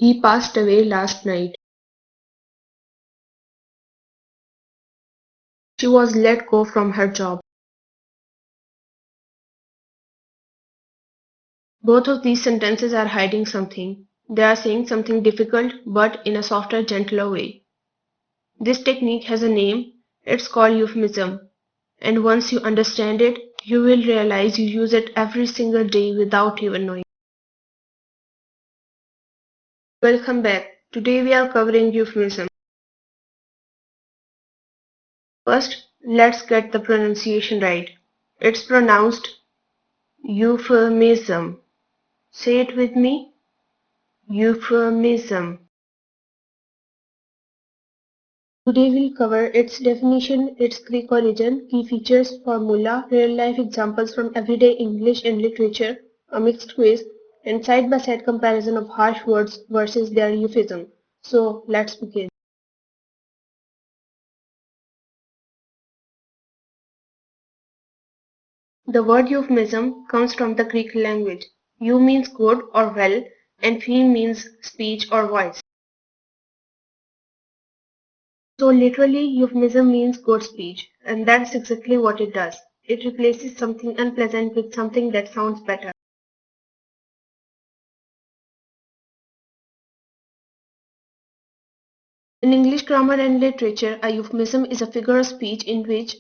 He passed away last night. She was let go from her job. Both of these sentences are hiding something. They are saying something difficult, but in a softer, gentler way. This technique has a name. It's called euphemism. And once you understand it, you will realize you use it every single day without even knowing. Welcome back. Today we are covering euphemism. First, let's get the pronunciation right. It's pronounced euphemism. Say it with me. Euphemism. Today we'll cover its definition, its Greek origin, key features, formula, real-life examples from everyday English and literature, a mixed quiz, and side-by-side comparison of harsh words versus their euphemism. So let's begin. The word euphemism comes from the Greek language. Eu means good or well, and phi means speech or voice. So literally, euphemism means good speech, and that's exactly what it does. It replaces something unpleasant with something that sounds better. In English grammar and literature, a euphemism is a figure of speech in which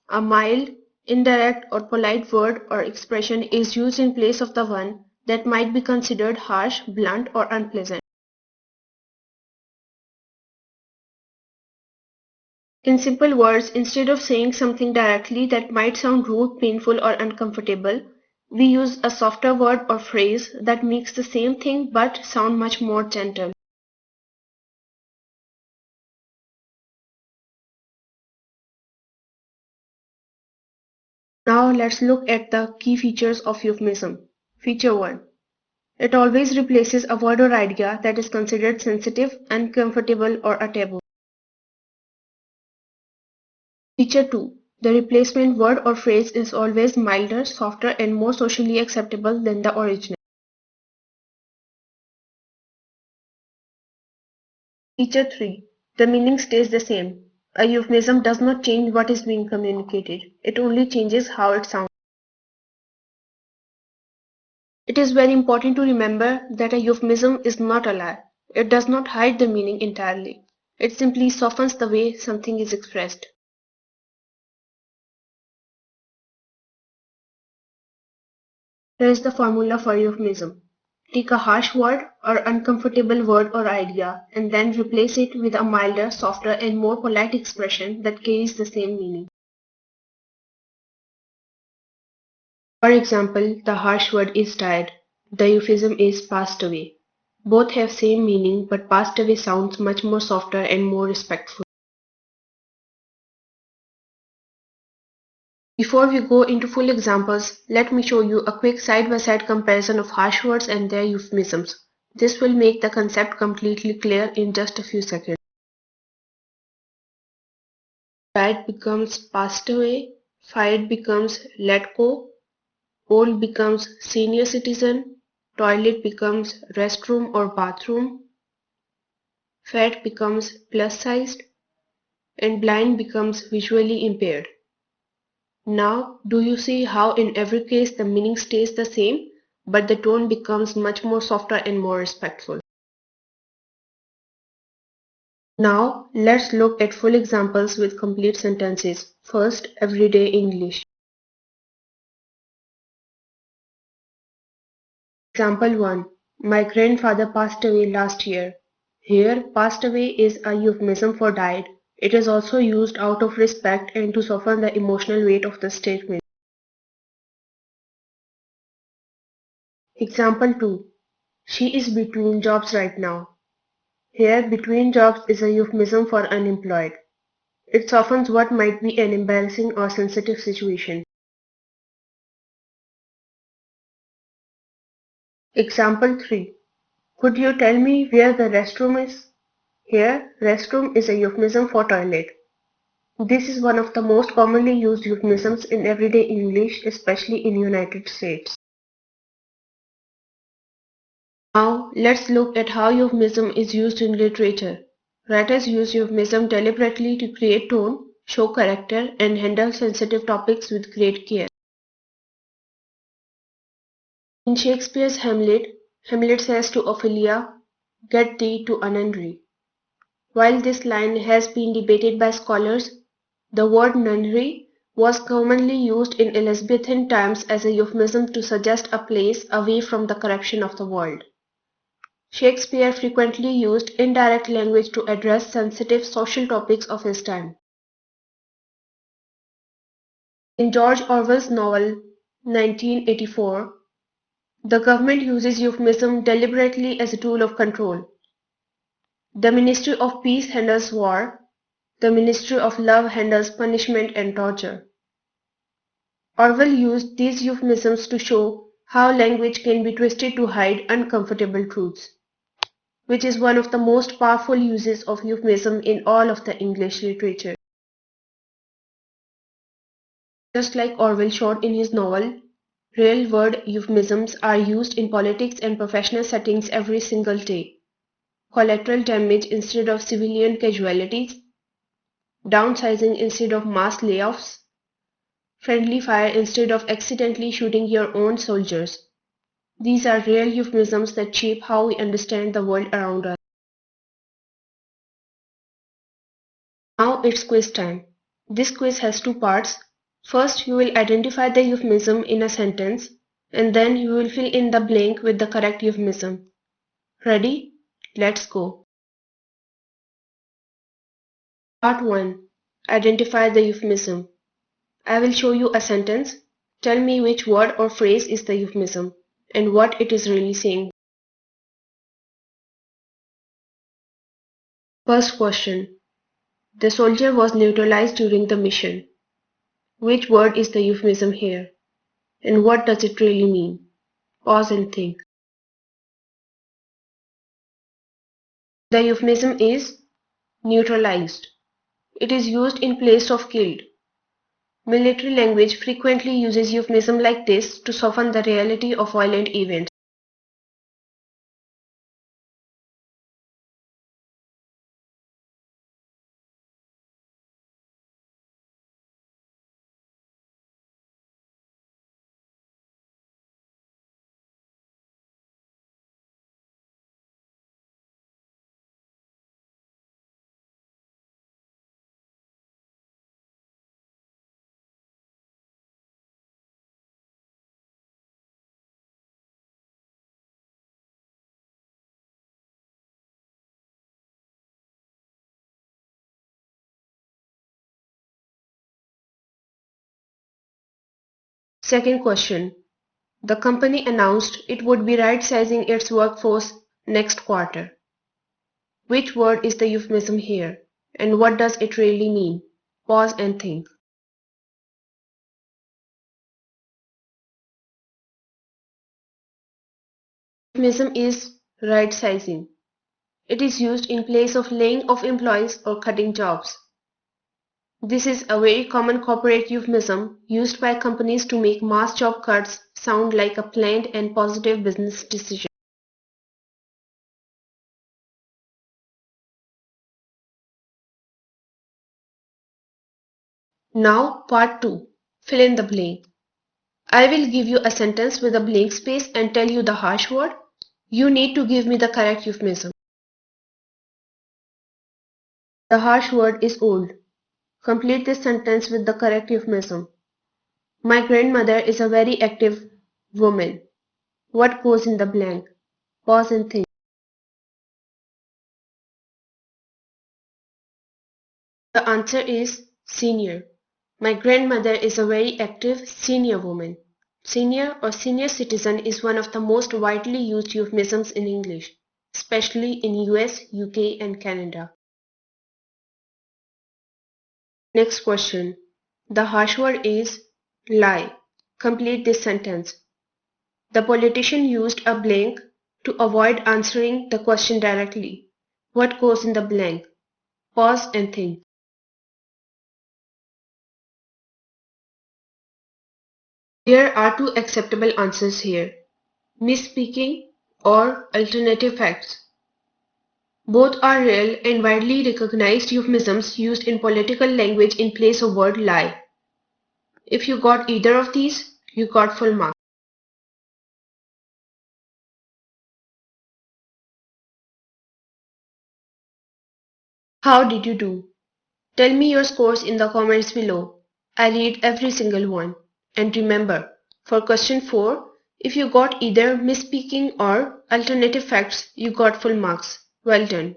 a mild, indirect, or polite word or expression is used in place of the one that might be considered harsh, blunt, or unpleasant. In simple words, instead of saying something directly that might sound rude, painful, or uncomfortable, we use a softer word or phrase that makes the same thing but sound much more gentle. Now let's look at the key features of euphemism. Feature 1. It always replaces a word or idea that is considered sensitive, uncomfortable, or a taboo. Feature 2. The replacement word or phrase is always milder, softer, and more socially acceptable than the original. Feature 3. The meaning stays the same. A euphemism does not change what is being communicated. It only changes how it sounds. It is very important to remember that a euphemism is not a lie. It does not hide the meaning entirely. It simply softens the way something is expressed. Here is the formula for euphemism. Take a harsh word or uncomfortable word or idea and then replace it with a milder, softer, and more polite expression that carries the same meaning. For example, the harsh word is died. The euphemism is passed away. Both have same meaning, but passed away sounds much more softer and more respectful. Before we go into full examples, let me show you a quick side-by-side comparison of harsh words and their euphemisms. This will make the concept completely clear in just a few seconds. Died becomes passed away, fired becomes let go, old becomes senior citizen, toilet becomes restroom or bathroom, fat becomes plus-sized, and blind becomes visually impaired. Now, do you see how in every case the meaning stays the same, but the tone becomes much more softer and more respectful? Now, let's look at full examples with complete sentences. First, everyday English. Example 1. My grandfather passed away last year. Here, passed away is a euphemism for died. It is also used out of respect and to soften the emotional weight of the statement. Example 2. She is between jobs right now. Here, between jobs is a euphemism for unemployed. It softens what might be an embarrassing or sensitive situation. Example 3. Could you tell me where the restroom is? Here, restroom is a euphemism for toilet. This is one of the most commonly used euphemisms in everyday English, especially in United States. Now, let's look at how euphemism is used in literature. Writers use euphemism deliberately to create tone, show character, and handle sensitive topics with great care. In Shakespeare's Hamlet, Hamlet says to Ophelia, "Get thee to a nunnery." While this line has been debated by scholars, the word nunnery was commonly used in Elizabethan times as a euphemism to suggest a place away from the corruption of the world. Shakespeare frequently used indirect language to address sensitive social topics of his time. In George Orwell's novel 1984, the government uses euphemism deliberately as a tool of control. The Ministry of Peace handles war, the Ministry of Love handles punishment and torture. Orwell used these euphemisms to show how language can be twisted to hide uncomfortable truths, which is one of the most powerful uses of euphemism in all of the English literature. Just like Orwell showed in his novel, real-world euphemisms are used in politics and professional settings every single day. Collateral damage instead of civilian casualties, downsizing instead of mass layoffs, friendly fire instead of accidentally shooting your own soldiers. These are real euphemisms that shape how we understand the world around us. Now it's quiz time. This quiz has two parts. First, you will identify the euphemism in a sentence, and then you will fill in the blank with the correct euphemism. Ready? Let's go. Part 1. Identify the euphemism. I will show you a sentence. Tell me which word or phrase is the euphemism and what it is really saying. First question. The soldier was neutralized during the mission. Which word is the euphemism here? And what does it really mean? Pause and think. The euphemism is neutralized. It is used in place of killed. Military language frequently uses euphemism like this to soften the reality of violent events. Second question. The company announced it would be right-sizing its workforce next quarter. Which word is the euphemism here? And what does it really mean? Pause and think. Euphemism is right-sizing. It is used in place of laying off employees or cutting jobs. This is a very common corporate euphemism used by companies to make mass job cuts sound like a planned and positive business decision. Now, part 2. Fill in the blank. I will give you a sentence with a blank space and tell you the harsh word. You need to give me the correct euphemism. The harsh word is old. Complete this sentence with the correct euphemism. My grandmother is a very active woman. What goes in the blank? Pause and think. The answer is senior. My grandmother is a very active senior woman. Senior or senior citizen is one of the most widely used euphemisms in English, especially in US, UK and Canada. Next question. The harsh word is lie. Complete this sentence. The politician used a blank to avoid answering the question directly. What goes in the blank? Pause and think. There are two acceptable answers here. Misspeaking or alternative facts. Both are real and widely recognized euphemisms used in political language in place of word lie. If you got either of these, you got full marks. How did you do? Tell me your scores in the comments below. I read every single one. And remember, for question 4, if you got either misspeaking or alternative facts, you got full marks. Well done.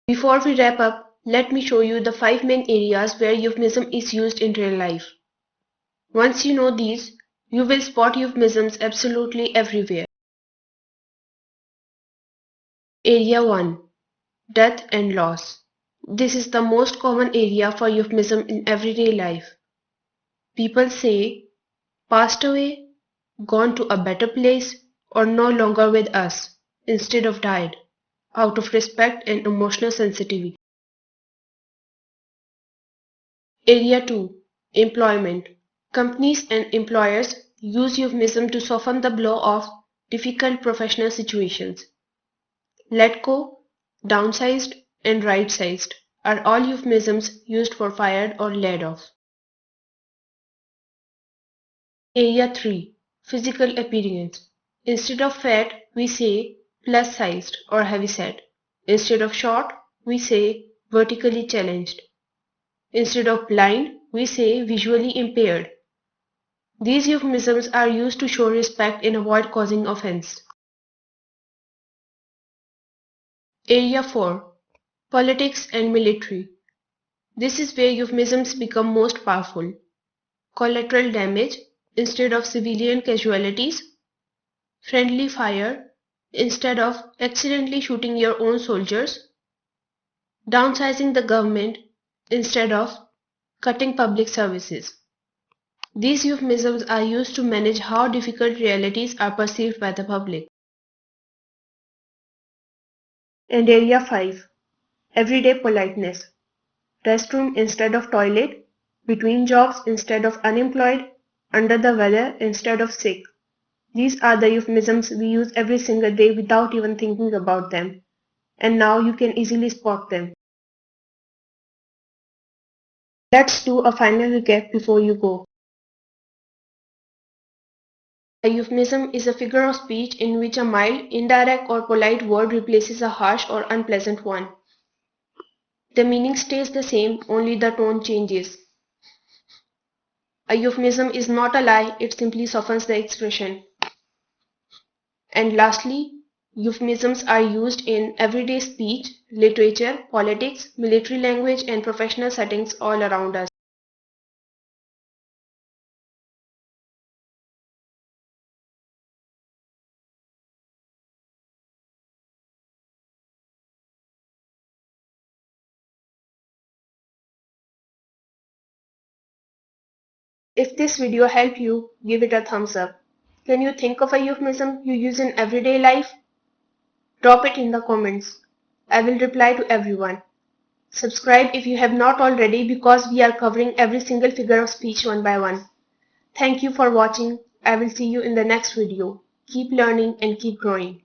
Before we wrap up, let me show you the 5 main areas where euphemism is used in real life. Once you know these, you will spot euphemisms absolutely everywhere. Area 1. Death and loss. This is the most common area for euphemism in everyday life. People say, passed away, gone to a better place, or no longer with us, instead of died, out of respect and emotional sensitivity. Area 2. Employment. Companies and employers use euphemism to soften the blow of difficult professional situations. Let go, downsized, and right-sized are all euphemisms used for fired or laid off. Area 3. Physical appearance. Instead of fat, we say plus-sized or heavy-set. Instead of short, we say vertically challenged. Instead of blind, we say visually impaired. These euphemisms are used to show respect and avoid causing offense. Area 4. Politics and military. This is where euphemisms become most powerful. Collateral damage instead of civilian casualties. Friendly fire instead of accidentally shooting your own soldiers. Downsizing the government instead of cutting public services. These euphemisms are used to manage how difficult realities are perceived by the public. And Area 5. Everyday politeness. Restroom instead of toilet, between jobs instead of unemployed, under the weather instead of sick. These are the euphemisms we use every single day without even thinking about them. And now you can easily spot them. Let's do a final recap before you go. A euphemism is a figure of speech in which a mild, indirect or polite word replaces a harsh or unpleasant one. The meaning stays the same, only the tone changes. A euphemism is not a lie, it simply softens the expression. And lastly, euphemisms are used in everyday speech, literature, politics, military language, and professional settings all around us. If this video helped you, give it a thumbs up. Can you think of a euphemism you use in everyday life? Drop it in the comments. I will reply to everyone. Subscribe if you have not already because we are covering every single figure of speech one by one. Thank you for watching. I will see you in the next video. Keep learning and keep growing.